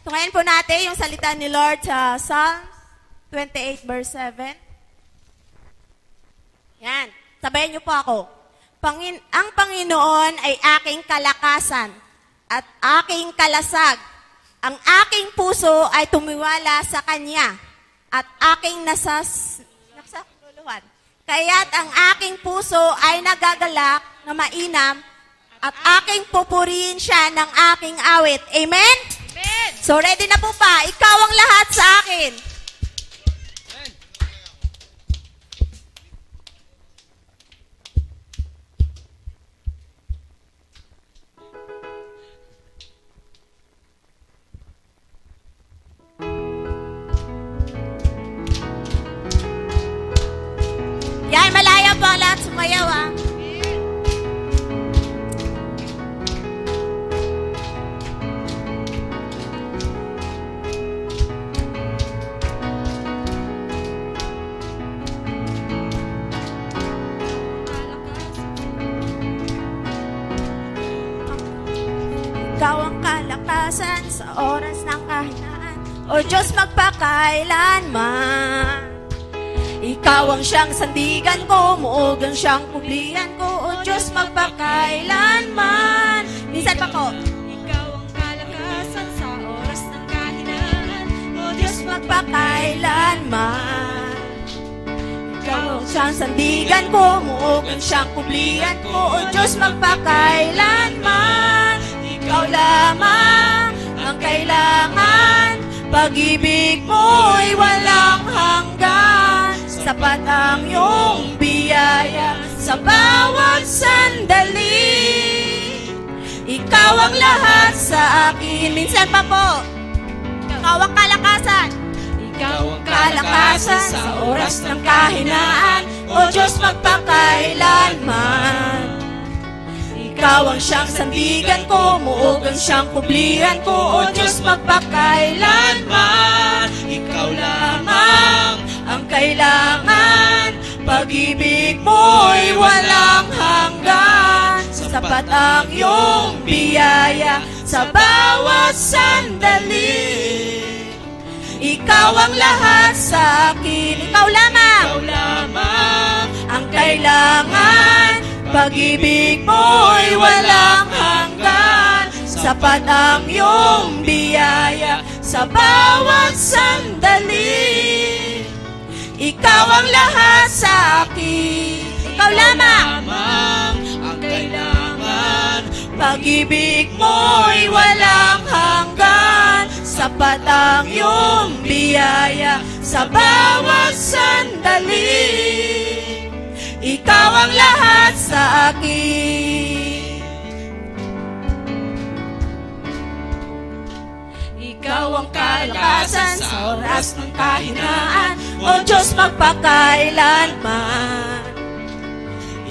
Tungayin po natin yung salita ni Lord sa Psalm 28 verse 7. Yan. Sabayan niyo po ako. Ang Panginoon ay aking kalakasan at aking kalasag. Ang aking puso ay tumiwala sa Kanya at aking nasakluluhan. Kaya't ang aking puso ay nagagalak na mainam at aking pupurihin siya ng aking awit. Amen? Amen. So ready na po ba? Ikaw ang lahat sa akin. Yan, malaya po ang lahat sumayaw, ah. Ikaw ang kalakasan sa oras ng kahinaan, O Diyos magpakailanman. Ikaw ang siyang sandigan ko, muog ang siyang kublihan ko, O Diyos magpakailanman. Minsan pa po. Ikaw ang kalakasan sa oras ng kahinaan, O Diyos magpakailanman. Ikaw ang siyang sandigan ko, muog ang siyang kublihan ko, O Diyos magpakailanman. Ikaw lamang ang kailangan, pag-ibig mo'y walang hanggan. Sapat ang iyong biyaya sa bawat sandali. Ikaw ang lahat sa akin. Minsan pa po. Ikaw ang kalakasan. Ikaw ang Kalakasan sa oras ng kahinaan, O Diyos magpakailanman. Ikaw ang siyang sandigan ko, muog ang siyang kublihan ko, O Diyos magpakailanman. Ikaw lamang ang kailangan, pag-ibig mo'y walang hanggan. Sapat ang iyong biyaya sa bawat sandali. Ikaw ang lahat sa akin, ikaw lamang. Ikaw lamang ang kailangan, pag-ibig mo'y walang hanggan. Sapat ang iyong biyaya sa bawat sandali. Ikaw ang lahat sa akin, ikaw lamang ang kailangan, pag-ibig mo'y walang hanggan. Sapat ang iyong biyaya sa bawat sandali. Ikaw ang lahat sa akin. Ikaw ang kalakasan sa oras ng kahinaan, O Diyos magpakailanman.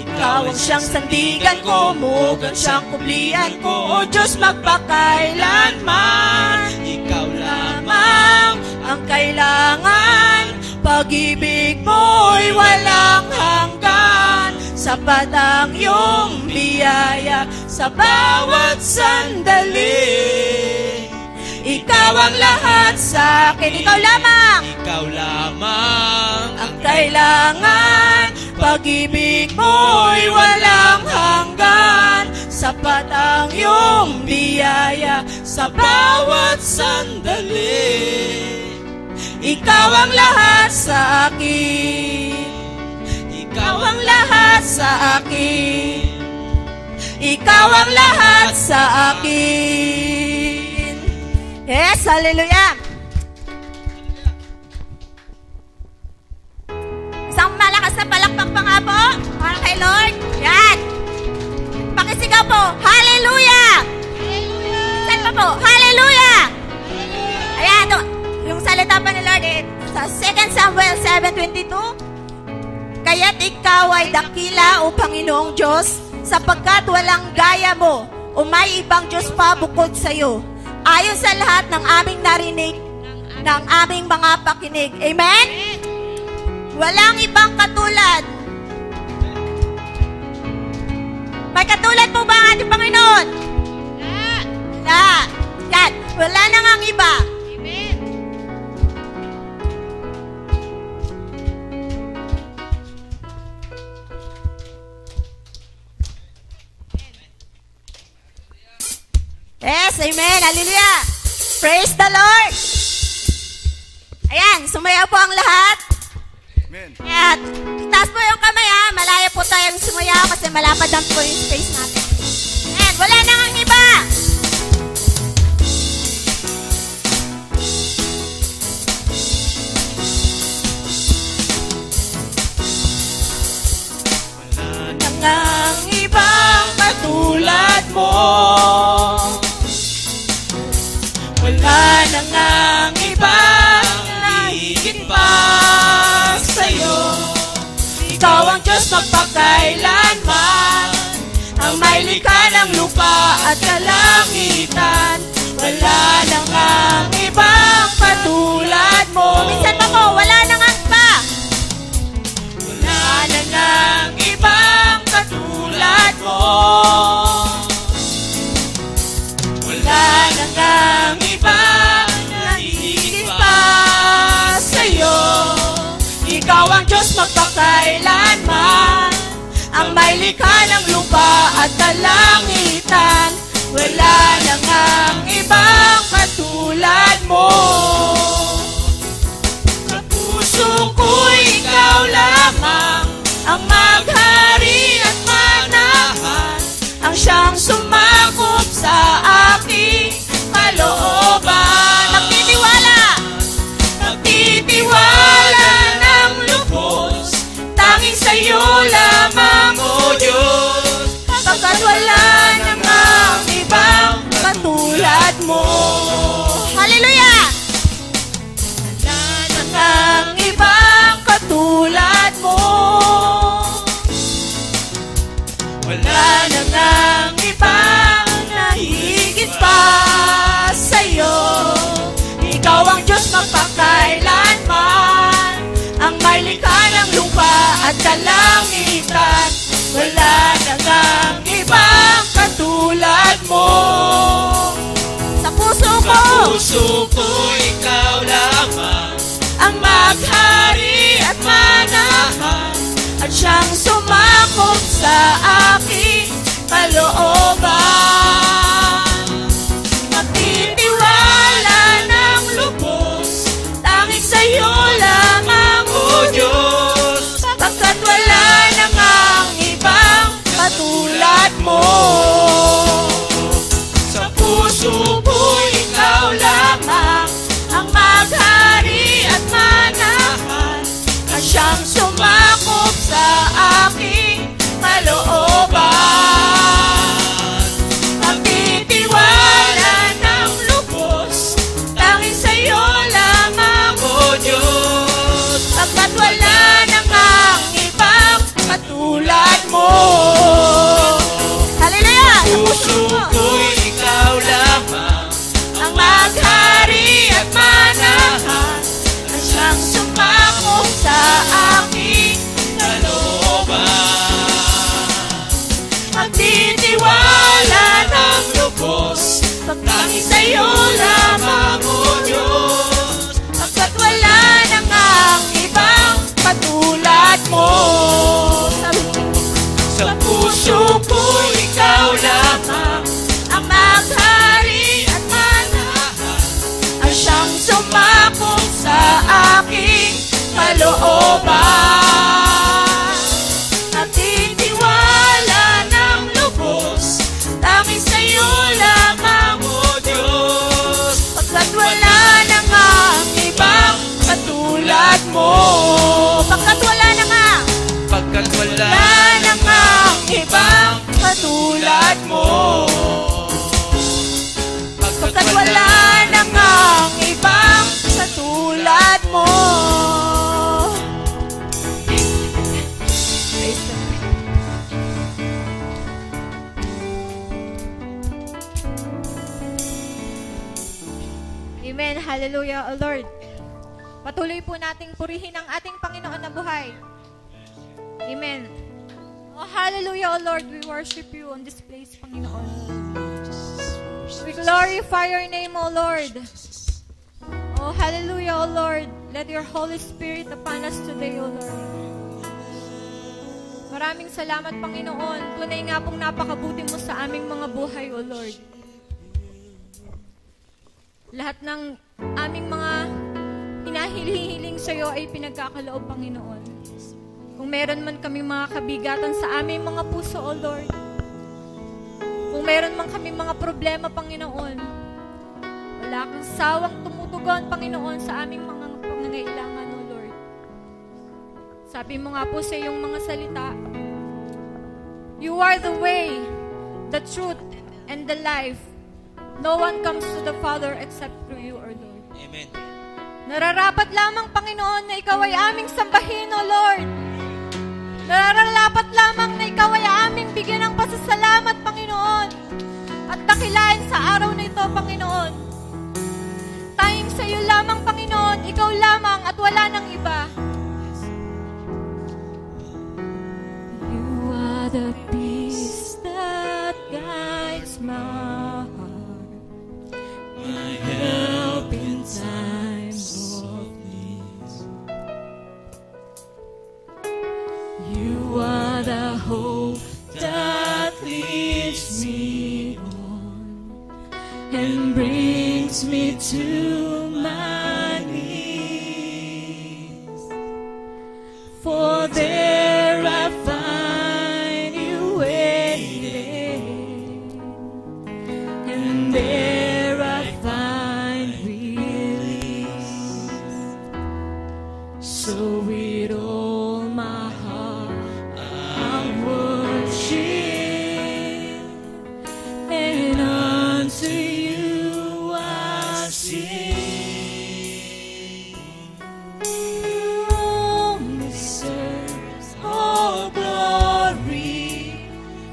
Ikaw ang siyang sandigan ko, muog ang siyang kublihan ko, O Diyos magpakailanman. Ikaw lamang ang kailangan, pag-ibig mo'y walang hanggan. Sapat ang iyong biyaya sa bawat sandali. Ikaw ang lahat sa akin, ikaw lamang. Ikaw lamang ang kailangan, pag-ibig mo'y walang hanggan. Sapat ang iyong biyaya sa bawat sandali. Ikaw ang lahat sa akin, ikaw ang lahat sa akin, ikaw ang lahat sa akin. Yes, hallelujah. Isang malakas na palakpak pa nga po para kay Lord. Yan. Pakisigaw po, hallelujah. Saan pa po? Hallelujah. Ayan, yung salita pa ni Lord sa 2 Samuel 7:22. Kaya't ikaw ay dakila, O Panginoong Diyos, sapagkat walang gaya mo, o may ibang Diyos pa bukod sa iyo. Ayon sa lahat ng aming narinig, ng aming mga pakinig. Amen? Walang ibang katulad. May katulad po ba ang ating Panginoon? Wala. Yan. Wala na ngang iba. Amen. Yes, amen. Hallelujah. Praise the Lord. Ayan, sumayaw po ang lahat. Amen. At itaas po yung kamay ha. Malaya po tayong sumayaw kasi malapad lang po yung space natin. Ayan, wala na ngang iba. Wala na ngang ibang katulad mo. Wala na ngang ibang higit pa sa'yo. Ikaw ang Diyos magpakailanman, ang may likha ng lupa at kalangitan. Wala na ngang ibang katulad mo. Minsan pa po, wala na ngang iba. Wala na ngang ibang katulad mo. Wala na ngang ibang higit pa sa'yo. Ikaw ang Diyos magpakailanman, ang may likha ng lupa at kalangitan. Wala na ngang ibang katulad mo. Sa puso ko'y ikaw lamang ang maghari at manahan, ang siyang sumakop sa aking kalooban. Nagtitiwala. Nagtitiwala ng lubos, tanging sa'yo lamang, O Diyos, pagkat wala na ngang ibang katulad mo. Hallelujah. Wala na ngang ibang katulad mo. Wala na ngang ibang nahigit pa sa'yo. Ikaw ang Diyos magpakailanman, ang may likha ng lupa at kalangitan. Wala na ngang ibang katulad mo. Sa puso Sa ko. puso ko ikaw lamang ang maghari at manahan, at siyang sumakop sa aking kalooban. Magtitiwala ng lubos, tanging sa'yo lamang, O Diyos, pagkat wala na ngang ibang katulad mo. Sa puso ko ikaw lamang ang maghari at manahan, at siyang sumakop sa aking kalooban. Magtitiwala ng lubos, tanging sa'yo lamang, O Diyos, pagkat wala na ngang ibang katulad mo. Hallelujah. Sa puso Puso ko. ko'y ikaw lamang ang maghari at manahan, at siyang sumakop sa aking kalooban. Magtitiwala ng lubos, tanging sa'yo lamang, O Diyos, pagkat wala na ngang ibang katulad mo. Sa puso ko ikaw lamang ang maghari at manahan, ang siyang sumakop sa aking kalooban. Nagtitiwala ng lubos, tanging sa'yo lamang, O Diyos, pagkat wala na ngang ibang katulad mo. Pagkat wala na nga. Pagkat wala na ngang ibang katulad mo. Pagkat wala na ngang ibang katulad mo. Praise the Lord. Amen. Hallelujah, O Lord. Patuloy po nating purihin ang ating Panginoon na buhay. Amen. Oh, hallelujah, O Lord. We worship you on this place, Panginoon. We glorify your name, O Lord. Oh, hallelujah, O Lord. Let your Holy Spirit upon us today, O Lord. Maraming salamat, Panginoon. Tunay nga pong napakabuti mo sa aming mga buhay, O Lord. Lahat ng aming mga hinahiling sa iyo ay pinagkakaloob, Panginoon. Kung meron man kami mga kabigatan sa aming mga puso, O Lord. Kung meron man kami mga problema, Panginoon, wala kang sawang tumutugon, Panginoon, sa aming mga pangangailangan, O Lord. Sabi mo nga po sa iyong mga salita, you are the way, the truth, and the life. No one comes to the Father except through you, O Lord. Amen. Nararapat lamang, Panginoon, na ikaw ay aming sambahin, O Lord. Nararapat lamang na ikaw ay aming bigyan ng pasasalamat, Panginoon. At dakilain sa araw na ito, Panginoon. Tayong sa iyo lamang, Panginoon. Ikaw lamang at wala nang iba. You are the peace that guides my heart. My help in times of need. You are the hope that leads me on and brings me to my knees. For there I find you waiting, and there I find release. So with all my heart I worship, and unto you I sing. You only deserve all glory,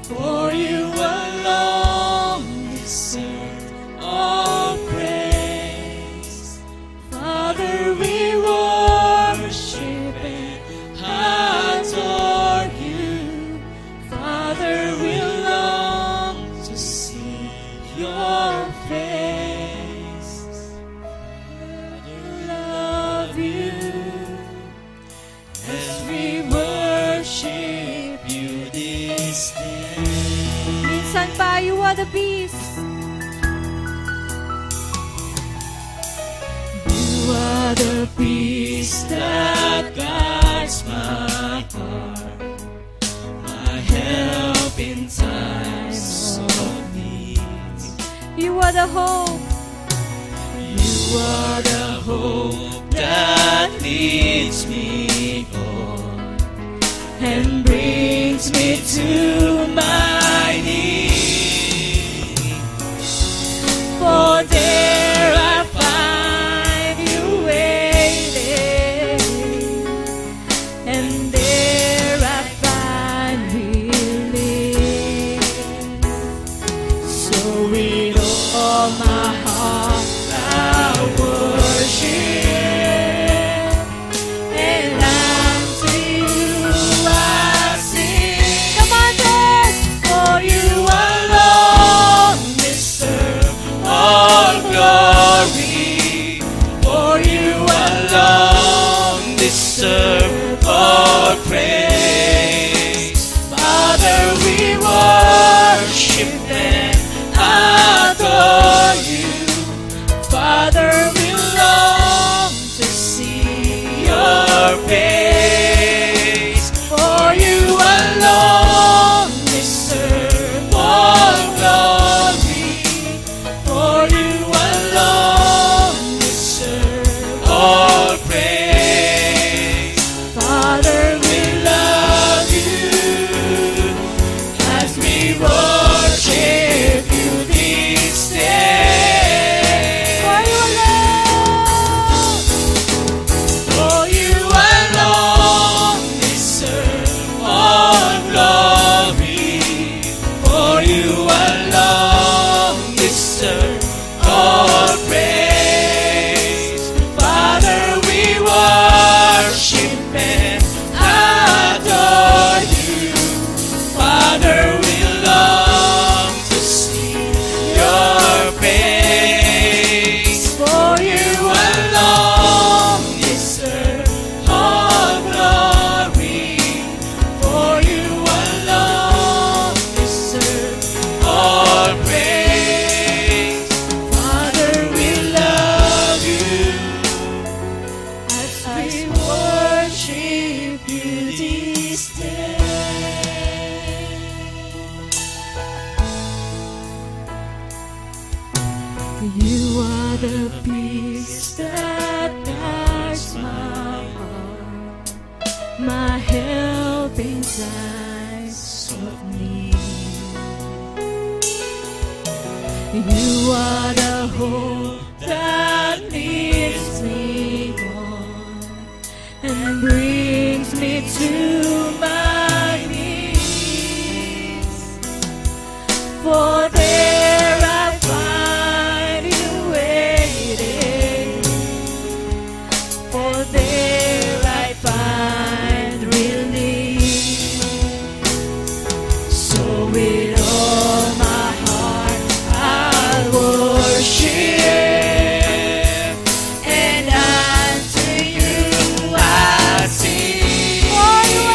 for you alone deserve all praise. Father, we worship and adore you. Father, we long to see your face. Love you as we worship you this day. Minsan pa, you are the peace. You are the peace that guides my heart, my help in times of need. You are the hope. You are the hope that leads me on and brings me to my knees. For there I find you waiting, and there I find relief. So with all my heart I worship, and unto you I sing. Come on, dance! For you alone deserve all glory, for you alone deserve all praise. Father, we worship and adore you. You are the peace that guides my heart, my help in times of need. You are the hope that leads me on and brings me to my knees. For there I find you waiting. For there I find relief. So with all my heart I'll worship, and unto you I sing. For you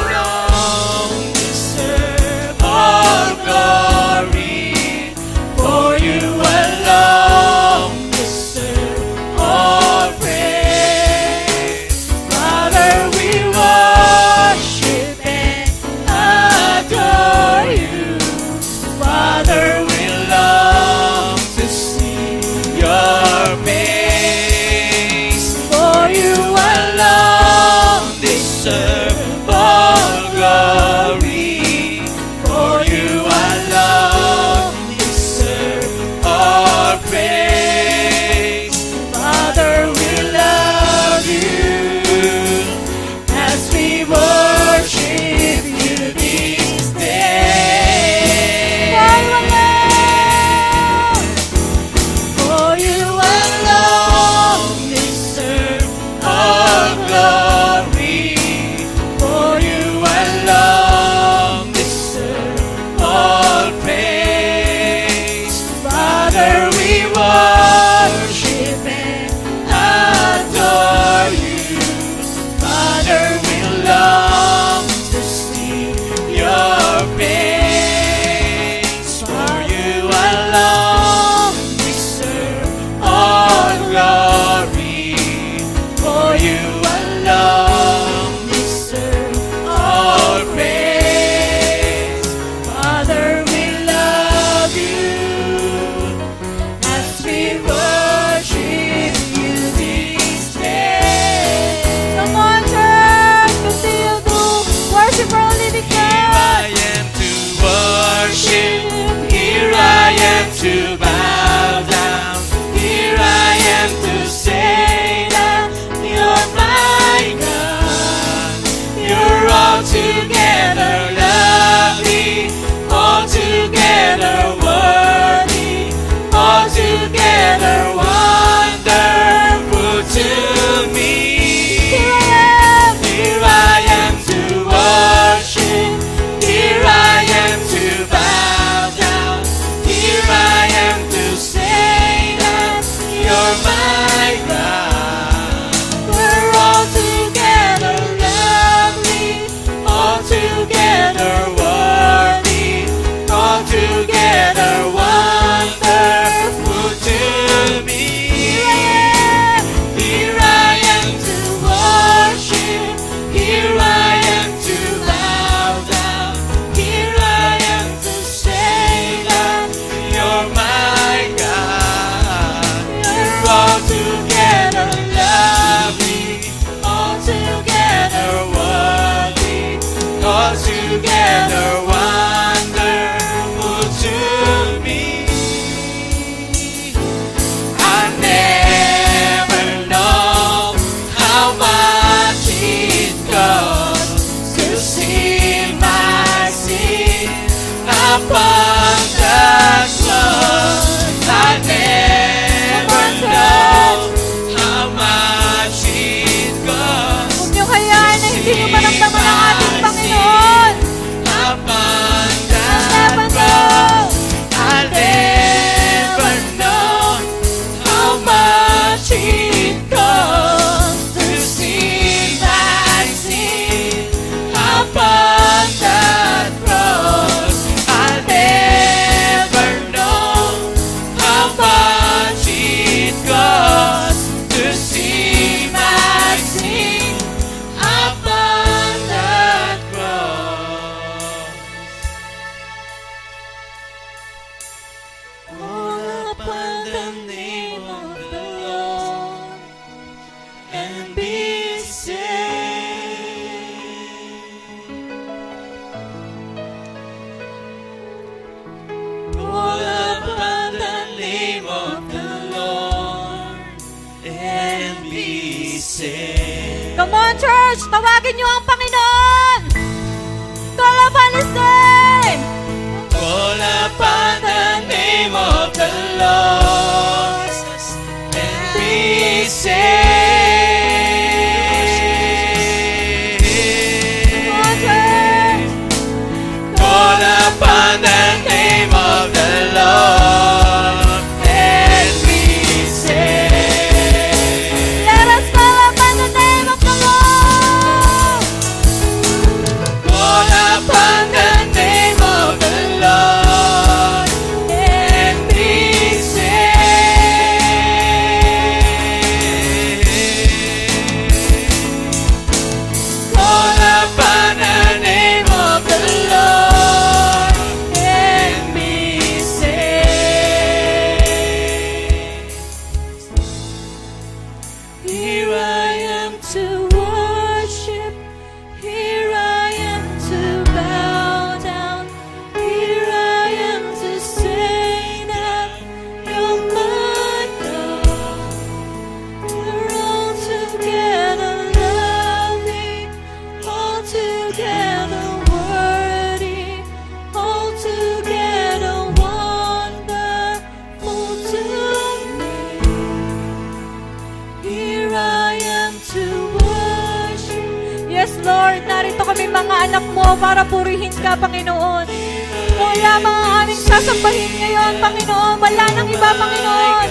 alone deserve all glory. For you alone deserve all praise. Father, we worship and adore you. Father, we long to see your face. For you alone deserve all glory. For you alone deserve all praise. Father, we love you as we worship you these days. For you alone deserve all glory. For you alone deserve all praise. Father, we worship and adore you. Father, we long to see your face. For you alone deserve all glory. For you alone deserve all praise. Father, we love you as we worship you these days. Come on, church, continue to worship our living God. Here I am to worship. Here I am to bow down. Here I am to say that you're my God. You're altogether lovely, altogether worthy, altogether wonderful to me. Here I am to worship. Here I am to bow down. Here I am to say that you're my God. We're all together lovely, all together worthy, all together wonderful to me. Here I am to worship. Here I am to bow down. Here I am to say that you're my God. You're altogether lovely, altogether worthy, altogether wonderful to me. I never know how much it costs to see my sin upon the cross. I never know how much it costs. Huwag niyo hayaan na hindi niyo maramdaman ang ating Panginoon. Upon the Never cross, I'll never know how much it costs to see my sin upon the cross. I'll never church, tawagin niyo ang Panginoon. Call upon His name. Call upon the name of the Lord and be saved. Call upon the name of the Lord and be saved. Let us call upon the name of the Lord. Call upon the name of the Lord and be saved. Call upon the name of the Lord and be saved. Here I am to worship. Here I am to bow down. Here I am to say that you're my God. You're altogether lovely, altogether worthy, altogether wonderful to me. Here I am to worship. Yes, Lord, narito kami mga anak mo para purihin ka, Panginoon. Wala mga aming sasambahin ngayon, Panginoon. Wala nang iba, Panginoon.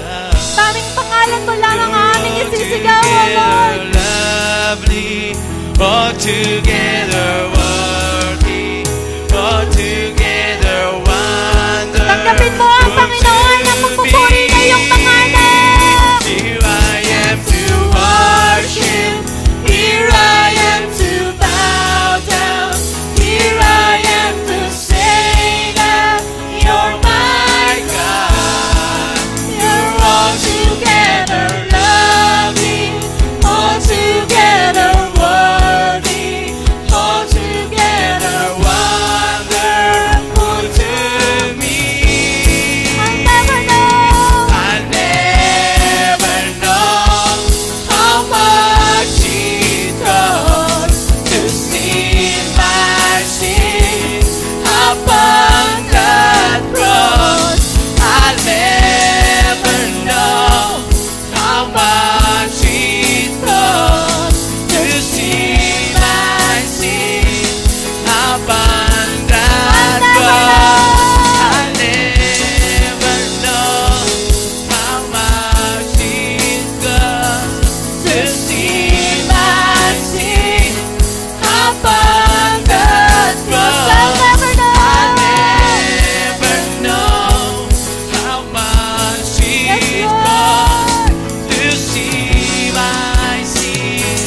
Taming pangalan mo lang ang aming isisigaw, O Lord. Lovely, altogether worthy, altogether wonderful. Tanggapin mo ang Panginoon ang magpupuri na iyong mga anak. Here I am to worship. Here I am to bow down. Here I am to say that you're my God. You're altogether lovely, altogether worthy, altogether wonderful to me. I'll never know. I never know how much it costs to see my sin upon that cross. I never know how much it costs to see my sin upon that cross. I never know how much it costs to see my sin upon that cross. I'll never know. I never know how much Yes, it Lord. costs to see my sin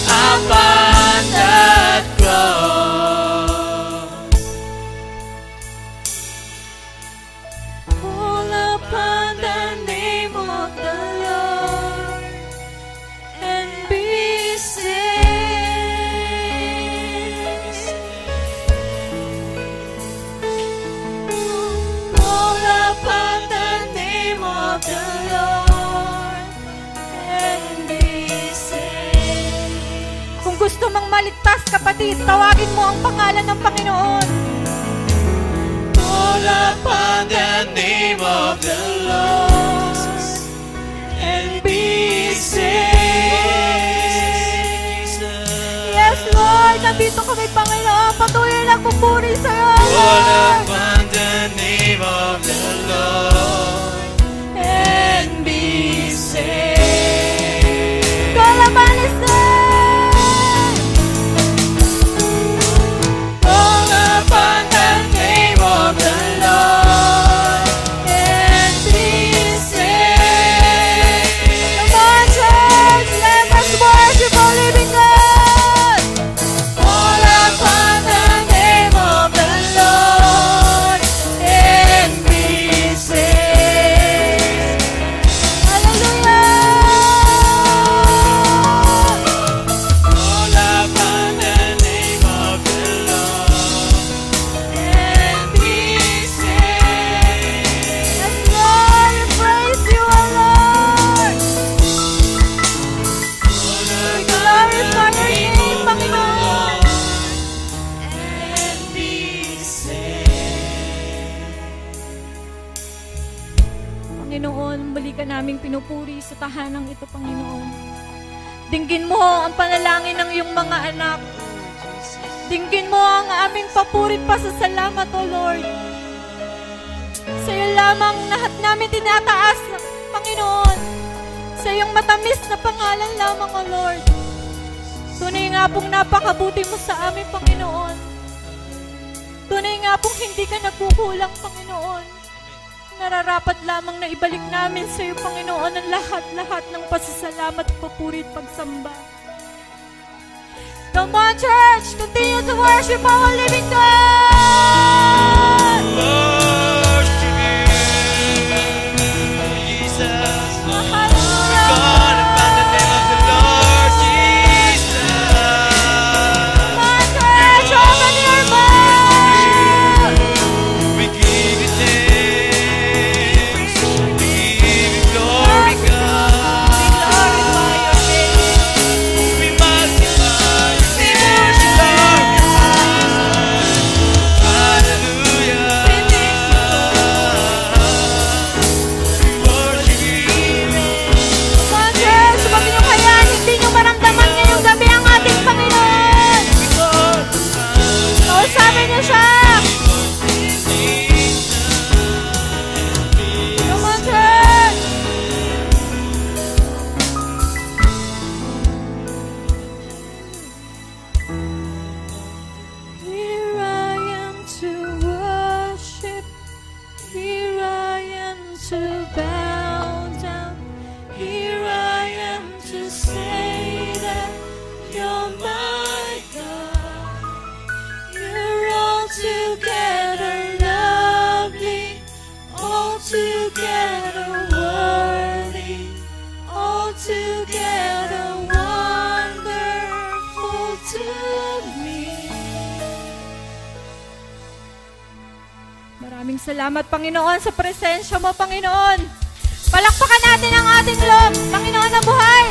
upon that cross. Call upon the name of the Lord and be saved. Call upon the name of the Lord and be saved. Kung gusto mong maligtas, kapatid, tawagin mo ang pangalan ng Panginoon. Call upon the name of the Lord and be saved. Yes, Lord, nandito kami, Panginoon. Patuloy lang pupuri sa'yo, Call Lord. upon the name of the Lord and be saved. Call upon His name. Call upon the name of the Lord and be saved. Come on, church, let us worship our living God. Call upon the name of the Lord Panginoon, muli ka naming pinupuri sa tahanang ito, Panginoon. Dinggin mo ang panalangin ng iyong mga anak. Dinggin mo ang aming papuri pa sa salamat, O Lord. Sa iyo lamang lahat namin tinataas, Panginoon. Sa iyong matamis na pangalan lamang, O Lord. Tunay nga pong napakabuti mo sa amin, Panginoon. Tunay nga pong hindi ka nagkukulang, Panginoon. Nararapat lamang na ibalik namin sa iyo, Panginoon, ang lahat-lahat ng pasasalamat, papuri at pagsamba. Come on, church! Continue to worship our living God! Worship you, Jesus. Hallelujah! God upon the name of the Lord Jesus. Come on, church! Open your mouth! We give you thanks. We give you glory, God. We magnify your name, Lord. Hallelujah. We worship you. Come on, church! Huwag niyo kaya hindi niyo maramdaman ngayong gabi ang ating Panginoon! Kausapin niyo siya! Come on, church! Here I am to worship. Here I am to bow down. Here I am to say that you're my God. You're altogether lovely, altogether worthy, altogether wonderful to me. Maraming salamat, Panginoon, sa presensya mo, Panginoon. Palakpakan natin ang ating loob, Panginoon na buhay.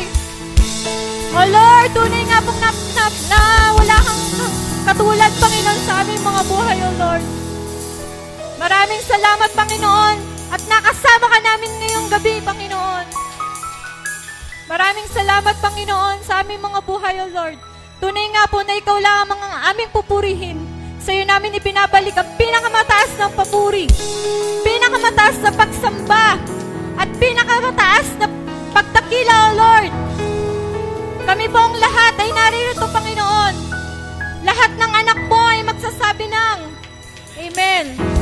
O Lord, tunay nga pong na wala kang katulad, Panginoon, sa aming mga buhay, O Lord. Maraming salamat, Panginoon, at nakasama ka namin ngayong gabi, Panginoon. Maraming salamat, Panginoon, sa aming mga buhay, O Lord. Tunay nga po na ikaw lang ang aming pupurihin. Sa iyo namin ibinabalik ang pinakamataas na papuri, pinakamataas na pagsamba, at pinakamataas na pagdakila, O Lord. Kami pong lahat ay naririto, Panginoon. Lahat ng anak mo ay magsasabi ng Amen.